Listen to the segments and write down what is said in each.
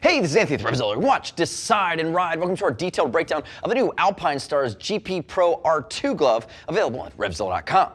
Hey, this is Anthony with RevZilla. Watch, decide, and ride. Welcome to our detailed breakdown of the new Alpinestars GP Pro R2 glove, available at RevZilla.com.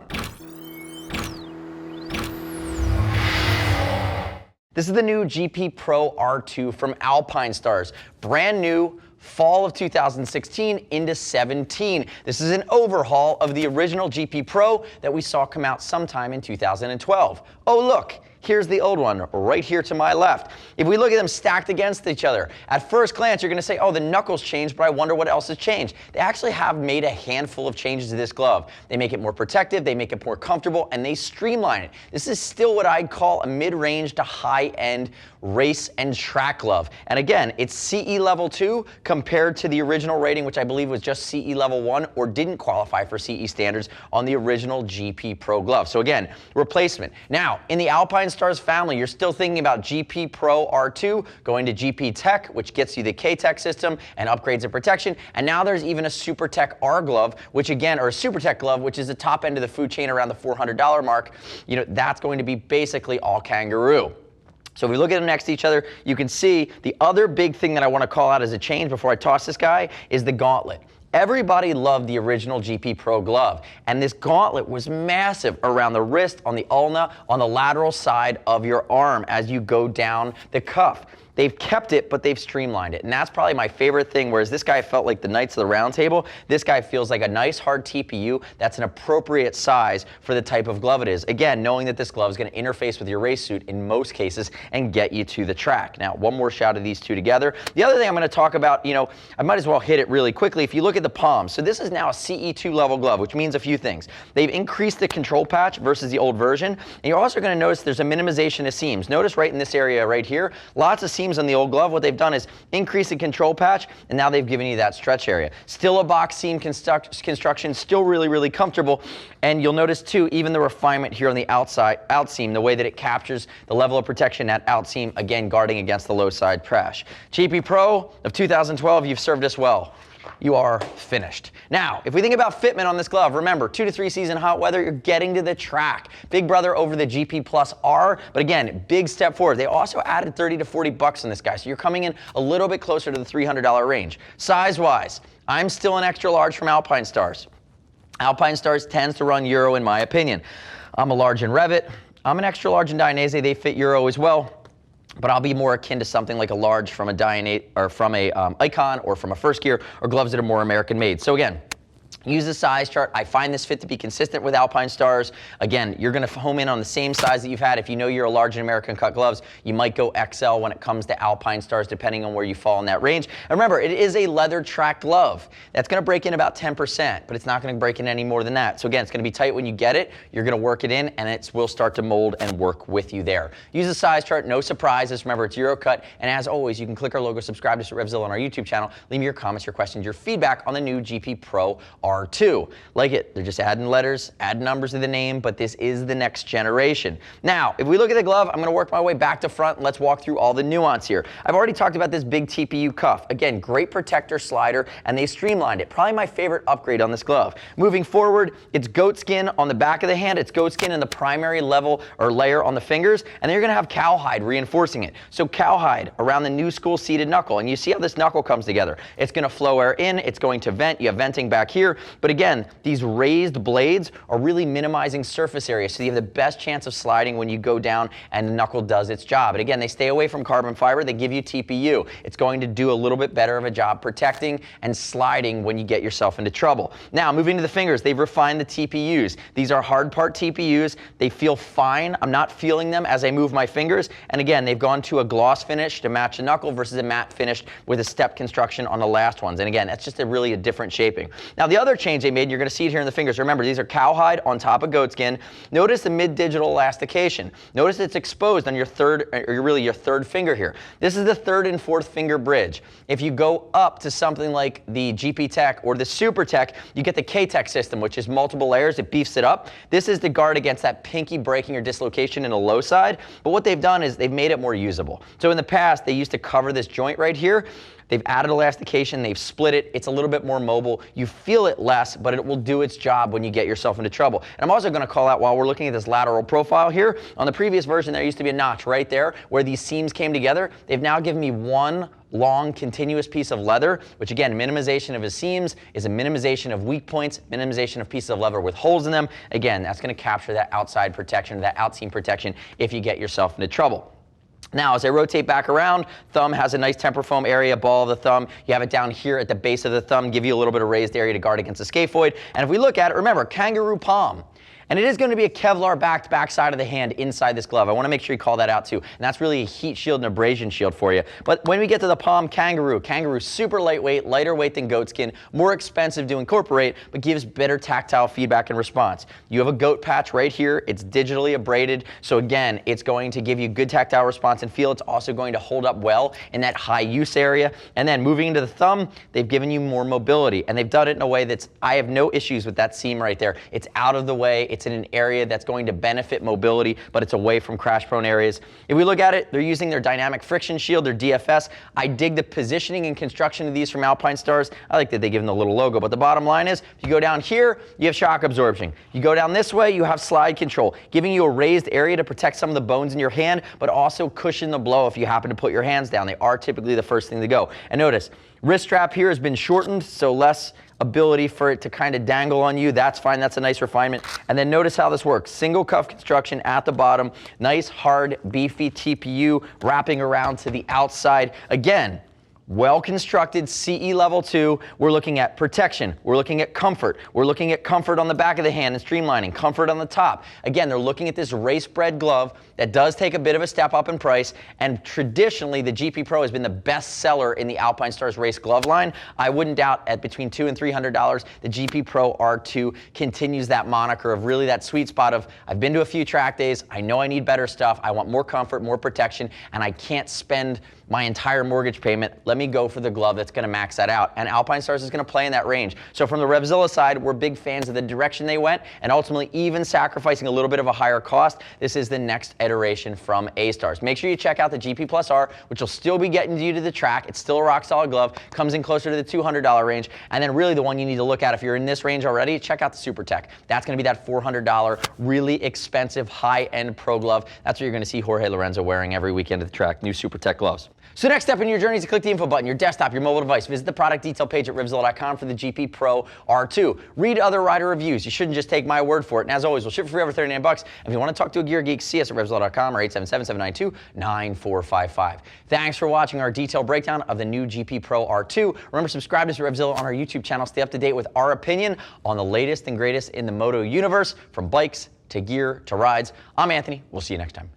This is the new GP Pro R2 from Alpinestars. Brand new, fall of 2016 into 17. This is an overhaul of the original GP Pro that we saw come out sometime in 2012. Oh, look. Here's the old one right here to my left. If we look at them stacked against each other, at first glance, you're going to say, oh, the knuckles changed, but I wonder what else has changed. They actually have made a handful of changes to this glove. They make it more protective, they make it more comfortable, and they streamline it. This is still what I'd call a mid-range to high-end race and track glove. And again, it's CE level 2 compared to the original rating, which I believe was just CE level 1 or didn't qualify for CE standards on the original GP Pro glove. So again, replacement. Now, in the Alpinestars family, you're still thinking about GP Pro R2 going to GP Tech, which gets you the K-Tech system and upgrades in protection. And now there's even a Super Tech R glove, which again, or a Super Tech glove, which is the top end of the food chain around the $400 mark. You know, that's going to be basically all kangaroo. So if we look at them next to each other, you can see the other big thing that I want to call out as a change before I toss this guy is the gauntlet. Everybody loved the original GP Pro glove, and this gauntlet was massive around the wrist, on the ulna, on the lateral side of your arm as you go down the cuff. They've kept it, but they've streamlined it, and that's probably my favorite thing, whereas this guy felt like the Knights of the Round Table, this guy feels like a nice hard TPU that's an appropriate size for the type of glove it is. Again, knowing that this glove is going to interface with your race suit in most cases and get you to the track. Now, one more shot of these two together. The other thing I'm going to talk about, I might as well hit it really quickly. If you look at the palm, so this is now a CE2 level glove, which means a few things. They've increased the control patch versus the old version, and you're also going to notice there's a minimization of seams. Notice right in this area right here, lots of seams on the old glove. What they've done is increase the control patch, and now they've given you that stretch area. Still a box seam construction, still really, really comfortable. And you'll notice too, even the refinement here on the outside outseam, the way that it captures the level of protection at outseam, again guarding against the low side crash. GP Pro of 2012, you've served us well. You are finished. Now, if we think about fitment on this glove, remember, 2 to 3 season hot weather, you're getting to the track. Big brother over the GP Plus R, but again, big step forward. They also added 30 to 40 bucks on this guy, so you're coming in a little bit closer to the $300 range. Size-wise, I'm still an extra large from Alpinestars. Alpinestars tends to run Euro in my opinion. I'm a large in Revit. I'm an extra large in Dainese. They fit Euro as well. But I'll be more akin to something like a large from a Dainese or from a Icon or from a First Gear, or gloves that are more American made. So again, use the size chart. I find this fit to be consistent with Alpinestars. Again, you're going to home in on the same size that you've had. If you know you're a large in American cut gloves, you might go XL when it comes to Alpinestars, depending on where you fall in that range. And remember, it is a leather track glove. That's going to break in about 10%, but it's not going to break in any more than that. So again, it's going to be tight when you get it. You're going to work it in, and it will start to mold and work with you there. Use the size chart. No surprises. Remember, it's Euro cut. And as always, you can click our logo, subscribe to us at RevZilla on our YouTube channel. Leave me your comments, your questions, your feedback on the new GP Pro R2. Like it, they're just adding letters, adding numbers to the name, but this is the next generation. Now, if we look at the glove, I'm going to work my way back to front, and let's walk through all the nuance here. I've already talked about this big TPU cuff. Again, great protector slider, and they streamlined it. Probably my favorite upgrade on this glove. Moving forward, it's goat skin on the back of the hand, it's goat skin in the primary level or layer on the fingers, and then you're going to have cowhide reinforcing it. So cowhide around the new school seated knuckle, and you see how this knuckle comes together. It's going to flow air in, it's going to vent, you have venting back here, but again, these raised blades are really minimizing surface area, so you have the best chance of sliding when you go down and the knuckle does its job. And again, they stay away from carbon fiber, they give you TPU. It's going to do a little bit better of a job protecting and sliding when you get yourself into trouble. Now, moving to the fingers, they've refined the TPUs. These are hard part TPUs. They feel fine. I'm not feeling them as I move my fingers. And again, they've gone to a gloss finish to match the knuckle versus a matte finish with a step construction on the last ones. And again, that's just really a different shaping. Now, the other change they made, you're going to see it here in the fingers. Remember, these are cowhide on top of goatskin. Notice the mid-digital elastication. Notice it's exposed on your third, or really your third finger here. This is the third and fourth finger bridge. If you go up to something like the GP Tech or the Super Tech, you get the K-Tech system, which is multiple layers. It beefs it up. This is to guard against that pinky breaking or dislocation in the low side. But what they've done is they've made it more usable. So in the past, they used to cover this joint right here. They've added elastication, they've split it, it's a little bit more mobile. You feel it less, but it will do its job when you get yourself into trouble. And I'm also gonna call out, while we're looking at this lateral profile here, on the previous version there used to be a notch right there where these seams came together. They've now given me one long continuous piece of leather, which again, minimization of his seams is a minimization of weak points, minimization of pieces of leather with holes in them. Again, that's gonna capture that outside protection, that outseam protection if you get yourself into trouble. Now, as I rotate back around, thumb has a nice temper foam area, ball of the thumb. You have it down here at the base of the thumb, give you a little bit of raised area to guard against the scaphoid. And if we look at it, remember, kangaroo palm. And it is going to be a Kevlar backed backside of the hand inside this glove. I want to make sure you call that out too. And that's really a heat shield and abrasion shield for you. But when we get to the palm, kangaroo super lightweight, lighter weight than goat skin, more expensive to incorporate, but gives better tactile feedback and response. You have a goat patch right here. It's digitally abraded. So again, it's going to give you good tactile response and feel. It's also going to hold up well in that high use area. And then moving into the thumb, they've given you more mobility. And they've done it in a way that's, I have no issues with that seam right there. It's out of the way. It's in an area that's going to benefit mobility, but it's away from crash-prone areas. If we look at it, they're using their Dynamic Friction Shield, their DFS. I dig the positioning and construction of these from Alpinestars. I like that they give them the little logo, but the bottom line is, if you go down here, you have shock absorption. You go down this way, you have slide control, giving you a raised area to protect some of the bones in your hand, but also cushion the blow if you happen to put your hands down. They are typically the first thing to go. And notice, wrist strap here has been shortened, so less ability for it to kind of dangle on you. That's fine, that's a nice refinement. And then notice how this works. Single cuff construction at the bottom, nice hard beefy TPU wrapping around to the outside. Again, well-constructed CE level 2. We're looking at protection. We're looking at comfort. We're looking at comfort on the back of the hand and streamlining, comfort on the top. Again, they're looking at this race-bred glove that does take a bit of a step up in price, and traditionally the GP Pro has been the best seller in the Alpinestars race glove line. I wouldn't doubt at between $200 and $300, the GP Pro R2 continues that moniker of really that sweet spot of, I've been to a few track days, I know I need better stuff, I want more comfort, more protection, and I can't spend my entire mortgage payment. Let me go for the glove that's gonna max that out. And Alpinestars is gonna play in that range. So from the RevZilla side, we're big fans of the direction they went, and ultimately even sacrificing a little bit of a higher cost. This is the next iteration from Astars. Make sure you check out the GP Plus R, which will still be getting you to the track. It's still a rock solid glove, comes in closer to the $200 range. And then really the one you need to look at if you're in this range already, check out the Super Tech. That's gonna be that $400, really expensive, high-end pro glove. That's what you're gonna see Jorge Lorenzo wearing every weekend at the track, new Super Tech gloves. So next step in your journey is to click the info button, your desktop, your mobile device. Visit the product detail page at RevZilla.com for the GP Pro R2. Read other rider reviews. You shouldn't just take my word for it. And as always, we'll ship for free over $39. And if you want to talk to a gear geek, see us at RevZilla.com or 877-792-9455. Thanks for watching our detailed breakdown of the new GP Pro R2. Remember, subscribe to RevZilla on our YouTube channel. Stay up to date with our opinion on the latest and greatest in the moto universe, from bikes to gear to rides. I'm Anthony. We'll see you next time.